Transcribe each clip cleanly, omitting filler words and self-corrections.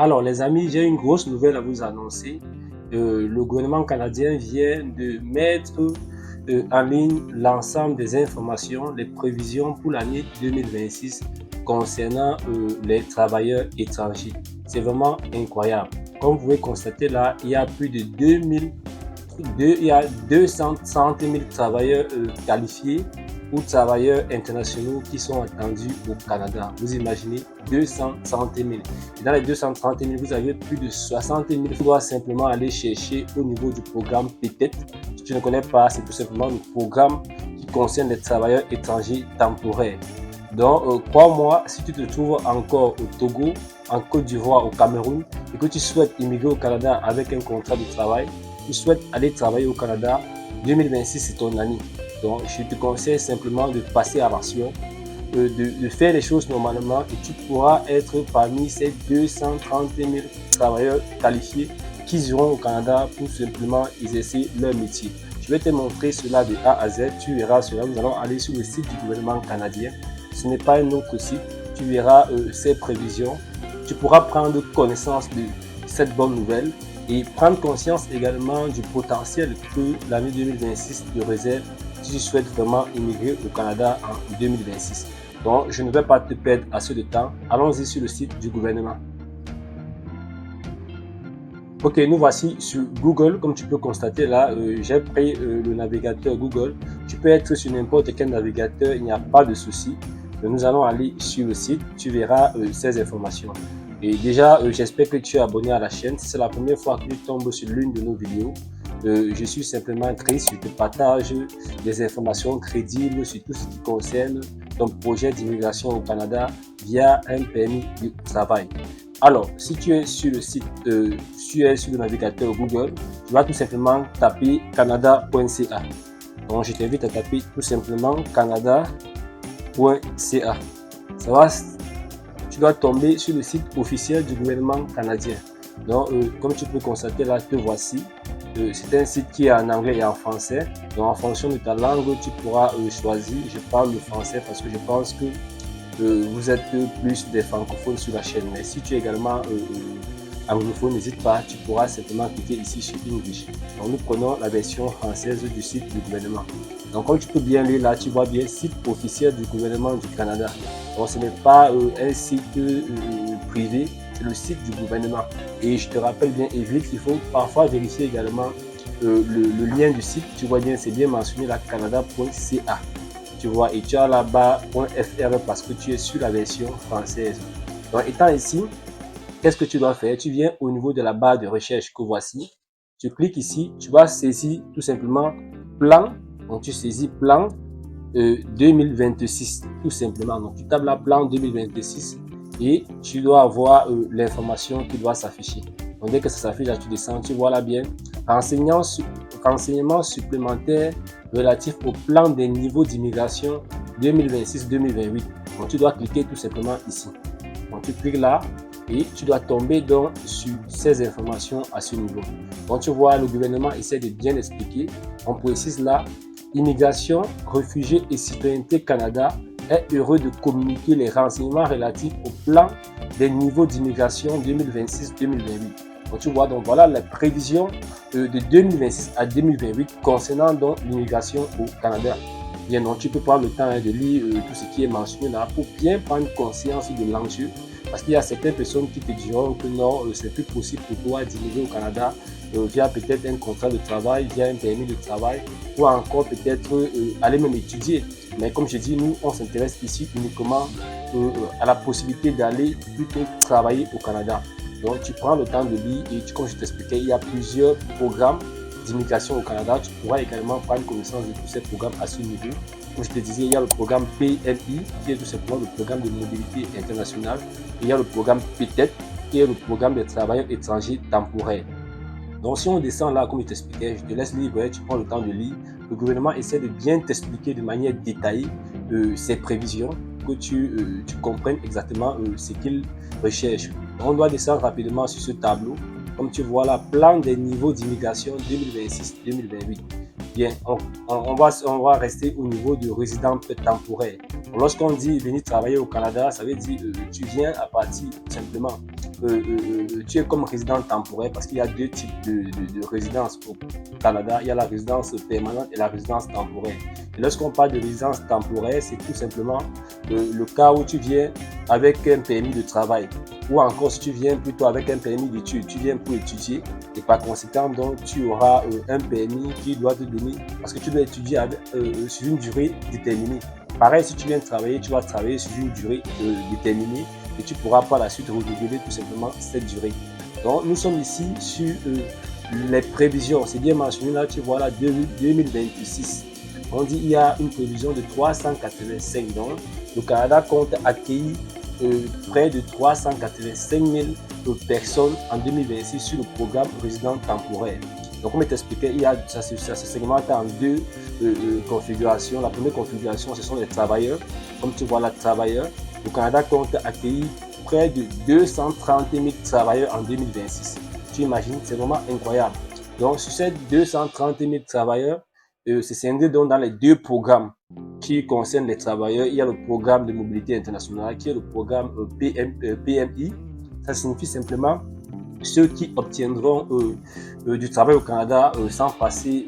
Alors, les amis, j'ai une grosse nouvelle à vous annoncer. Le gouvernement canadien vient de mettre en ligne l'ensemble des informations, les prévisions pour l'année 2026 concernant les travailleurs étrangers. C'est vraiment incroyable. Comme vous pouvez constater là, il y a plus de 230 000 travailleurs qualifiés ou travailleurs internationaux qui sont attendus au Canada. Vous imaginez 230 000. Et dans les 230 000, vous avez plus de 60 000. Il faudra simplement aller chercher au niveau du programme PTET. Si tu ne connais pas, c'est tout simplement le programme qui concerne les travailleurs étrangers temporaires. Donc, crois-moi, si tu te trouves encore au Togo, en Côte d'Ivoire, au Cameroun, et que tu souhaites immigrer au Canada avec un contrat de travail, tu souhaites aller travailler au Canada, 2026 c'est ton année. Donc, je te conseille simplement de passer à l'action, de faire les choses normalement et tu pourras être parmi ces 230 000 travailleurs qualifiés qui iront au Canada pour simplement exercer leur métier. Je vais te montrer cela de A à Z, tu verras cela. Nous allons aller sur le site du gouvernement canadien. Ce n'est pas un autre site, tu verras ses prévisions. Tu pourras prendre connaissance de cette bonne nouvelle et prendre conscience également du potentiel que l'année 2026 te réserve si tu souhaites vraiment immigrer au Canada en 2026. Donc, je ne vais pas te perdre assez de temps. Allons-y sur le site du gouvernement. Ok, nous voici sur Google. Comme tu peux constater là, j'ai pris le navigateur Google. Tu peux être sur n'importe quel navigateur, il n'y a pas de souci. Nous allons aller sur le site, tu verras ces informations. Et déjà, j'espère que tu es abonné à la chaîne. Si c'est la première fois que tu tombes sur l'une de nos vidéos, je suis simplement triste. Je te partage des informations crédibles sur tout ce qui concerne ton projet d'immigration au Canada via un permis de travail. Alors, si tu es sur le site, tu es sur le navigateur Google, tu vas tout simplement taper canada.ca. Donc, je t'invite à taper tout simplement canada.ca. Ça va, tu dois tomber sur le site officiel du gouvernement canadien. Donc, comme tu peux constater là, te voici. C'est un site qui est en anglais et en français. Donc, en fonction de ta langue, tu pourras choisir. Je parle le français parce que je pense que vous êtes plus des francophones sur la chaîne. Mais si tu es également anglophone, n'hésite pas, tu pourras simplement cliquer ici sur English. Donc, nous prenons la version française du site du gouvernement. Donc, comme tu peux bien lire là, tu vois bien site officiel du gouvernement du Canada. Donc, ce n'est pas un site privé, c'est le site du gouvernement. Et je te rappelle bien, Evelyne, il faut parfois vérifier également le lien du site. Tu vois bien, c'est bien mentionné là, canada.ca. Tu vois, et tu as là-bas .fr parce que tu es sur la version française. Donc, étant ici, qu'est-ce que tu dois faire? Tu viens au niveau de la barre de recherche que voici. Tu cliques ici, tu vas saisir tout simplement plan. Donc, tu saisis plan 2026, tout simplement. Donc, tu tapes là plan 2026 et tu dois avoir l'information qui doit s'afficher. Donc, dès que ça s'affiche, là, tu descends, tu vois là bien. Renseignements supplémentaires relatifs au plan des niveaux d'immigration 2026-2028. Donc, tu dois cliquer tout simplement ici. Donc, tu cliques là et tu dois tomber donc sur ces informations à ce niveau. Donc, tu vois, le gouvernement essaie de bien expliquer. On précise là, Immigration, réfugiés et citoyenneté Canada est heureux de communiquer les renseignements relatifs au plan des niveaux d'immigration 2026-2028. Donc, tu vois, donc voilà les prévisions de 2026 à 2028 concernant donc l'immigration au Canada. Bien, donc tu peux prendre le temps de lire tout ce qui est mentionné là pour bien prendre conscience de l'enjeu. Parce qu'il y a certaines personnes qui te diront que non, c'est plus possible pour toi d'immigrer au Canada via peut-être un contrat de travail, via un permis de travail, ou encore peut-être aller même étudier. Mais comme je dis, nous, on s'intéresse ici uniquement à la possibilité d'aller plutôt travailler au Canada. Donc, tu prends le temps de lire et comme je t'expliquais, il y a plusieurs programmes d'immigration au Canada. Tu pourras également prendre connaissance de tous ces programmes à ce niveau. Comme je te disais, il y a le programme PLI, qui est tout simplement le programme de mobilité internationale. Il y a le programme PTET, qui est le programme des travailleurs étrangers temporaires. Donc, si on descend là, comme je t'expliquais, je te laisse libre, tu prends le temps de lire. Le gouvernement essaie de bien t'expliquer de manière détaillée ses prévisions, que tu comprennes exactement ce qu'il recherche. Donc, on doit descendre rapidement sur ce tableau. Comme tu vois là, plan des niveaux d'immigration 2026-2028. Bien, on va rester au niveau de résident temporaire. Lorsqu'on dit venir travailler au Canada, ça veut dire tu viens à partir simplement tu es comme résident temporaire parce qu'il y a deux types de résidence au Canada. Il y a la résidence permanente et la résidence temporaire. Et lorsqu'on parle de résidence temporaire, c'est tout simplement le cas où tu viens avec un permis de travail ou encore si tu viens plutôt avec un permis d'études, tu viens pour étudier et par conséquent, donc, tu auras un permis qui doit te donner parce que tu dois étudier sur une durée déterminée. Pareil, si tu viens travailler, tu vas travailler sur une durée déterminée et tu pourras par la suite renouveler tout simplement cette durée. Donc, nous sommes ici sur les prévisions. C'est bien mentionné là, tu vois là, 2026. On dit qu'il y a une prévision de 385. Donc, le Canada compte accueillir près de 385 000 personnes en 2026 sur le programme résident temporaire. Donc, comme je t'expliquais, ça se segmente en deux configurations. La première configuration, ce sont les travailleurs. Comme tu vois là, travailleurs. Le Canada compte accueillir près de 230 000 travailleurs en 2026. Tu imagines, c'est vraiment incroyable. Donc, sur ces 230 000 travailleurs, c'est scindé donc dans les deux programmes qui concernent les travailleurs. Il y a le programme de mobilité internationale qui est le programme PMI. Ça signifie simplement ceux qui obtiendront du travail au Canada sans passer,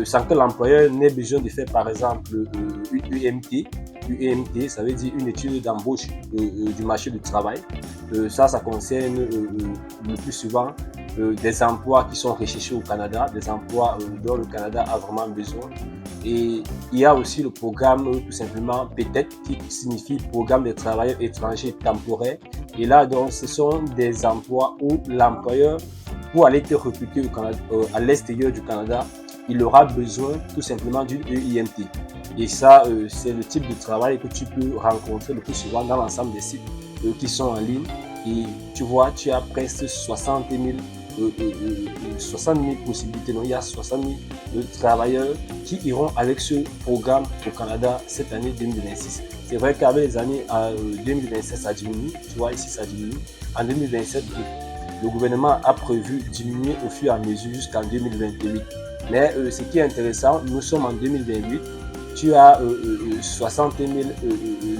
sans que l'employeur n'ait besoin de faire par exemple une UMT. UMT, ça veut dire une étude d'embauche du marché du travail. Ça concerne le plus souvent des emplois qui sont recherchés au Canada, des emplois dont le Canada a vraiment besoin. Et il y a aussi le programme tout simplement PTET qui signifie Programme des travailleurs étrangers temporaires. Et là, donc, ce sont des emplois où l'employeur, pour aller te recruter au Canada, à l'extérieur du Canada, il aura besoin tout simplement d'une EIMT. Et ça, c'est le type de travail que tu peux rencontrer le plus souvent dans l'ensemble des sites qui sont en ligne. Et tu vois, tu as presque 60 000 possibilités. Donc, il y a 60 000 travailleurs qui iront avec ce programme au Canada cette année 2026. C'est vrai qu'avec les années 2027, ça diminue. Tu vois, ici, ça diminue. En 2027, le gouvernement a prévu diminuer au fur et à mesure jusqu'en 2028. Mais ce qui est intéressant, nous sommes en 2028. Tu as 60 000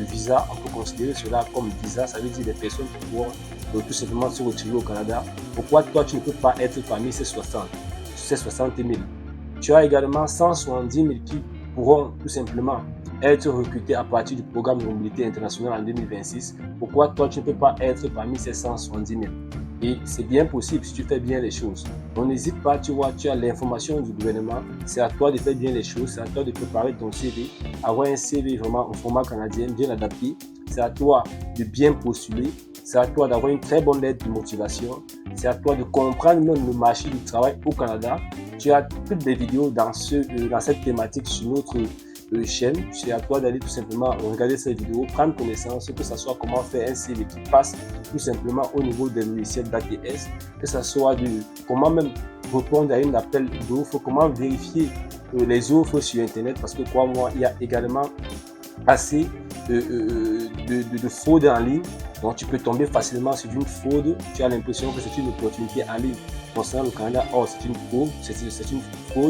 visas. On peut considérer cela comme visa. Ça veut dire des personnes qui pourront tout simplement se retrouver au Canada. Pourquoi toi, tu ne peux pas être parmi ces 60 000? Tu as également 170 000 qui pourront tout simplement être recrutés à partir du programme de mobilité internationale en 2026. Pourquoi toi, tu ne peux pas être parmi ces 170 000? Et c'est bien possible si tu fais bien les choses. Donc n'hésite pas, tu vois, tu as l'information du gouvernement. C'est à toi de faire bien les choses. C'est à toi de préparer ton CV. Avoir un CV vraiment au format canadien, bien adapté. C'est à toi de bien postuler. C'est à toi d'avoir une très bonne lettre de motivation. C'est à toi de comprendre même le marché du travail au Canada. Tu as toutes les vidéos dans cette thématique sur notre chaîne. C'est à toi d'aller tout simplement regarder ces vidéos, prendre connaissance, que ce soit comment faire un CV qui passe tout simplement au niveau des logiciels d'ATS, que ce soit de comment même répondre à un appel d'offres, comment vérifier les offres sur Internet, parce que crois-moi, il y a également assez de fraude en ligne. Donc, tu peux tomber facilement sur une fraude. Tu as l'impression que c'est une opportunité en ligne concernant le Canada. Or, c'est une fraude.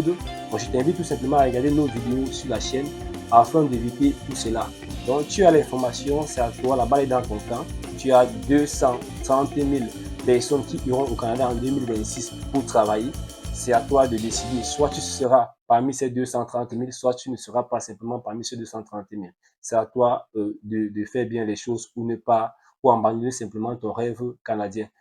Donc, je t'invite tout simplement à regarder nos vidéos sur la chaîne afin d'éviter tout cela. Donc, tu as l'information, c'est à toi, la balle est dans ton camp. Tu as 230 000 personnes qui iront au Canada en 2026 pour travailler. C'est à toi de décider. Soit tu seras parmi ces 230 000, soit tu ne seras pas simplement parmi ces 230 000. C'est à toi de faire bien les choses ou ne pas, ou abandonner simplement ton rêve canadien.